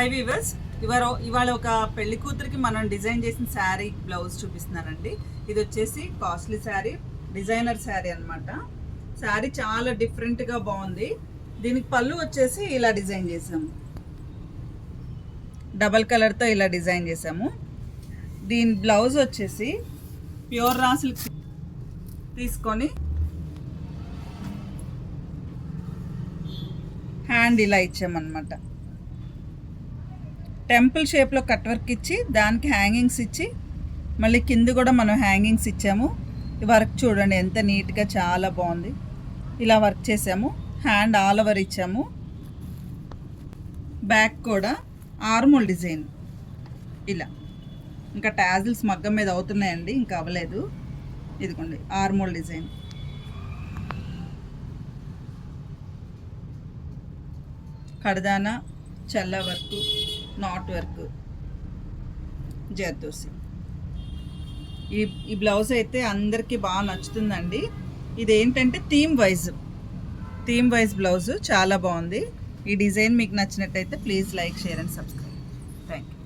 Hi weavers, ఇవాళ ఒక పెళ్లి కూతురికి మనం డిజైన్ చేసిన శారీ బ్లౌజ్ చూపిస్తున్నానండి. ఇది వచ్చేసి కాస్ట్లీ శారీ, డిజైనర్ శారీ అనమాట. శారీ చాలా డిఫరెంట్గా బాగుంది. దీనికి పళ్ళు వచ్చేసి ఇలా డిజైన్ చేసాము, డబల్ కలర్తో ఇలా డిజైన్ చేసాము. దీని బ్లౌజ్ వచ్చేసి ప్యూర్ రా సిల్క్ తీసుకొని హ్యాండ్ ఇలా ఇచ్చామన్నమాట. టెంపుల్ షేప్లో కట్ వర్క్ ఇచ్చి దానికి హ్యాంగింగ్స్ ఇచ్చి మళ్ళీ కింద కూడా మనం హ్యాంగింగ్స్ ఇచ్చాము. ఈ వర్క్ చూడండి ఎంత నీట్గా, చాలా బాగుంది. ఇలా వర్క్ చేసాము. హ్యాండ్ ఆల్ ఓవర్ ఇచ్చాము. బ్యాక్ కూడా ఆర్మోల్ డిజైన్ ఇలా. ఇంకా టాజిల్స్ మగ్గం మీద అవుతున్నాయండి, ఇంకా అవ్వలేదు. ఇదిగోండి ఆర్మోల్ డిజైన్. కడదానా, చల్ల వర్క్, నాట్ వర్క్, జర్దోసి. ఈ బ్లౌజ్ అయితే అందరికీ బాగా నచ్చుతుందండి. ఇది ఏంటంటే థీమ్ వైజ్ బ్లౌజ్ చాలా బాగుంది. ఈ డిజైన్ మీకు నచ్చినట్టయితే please like, share and subscribe. Thank you.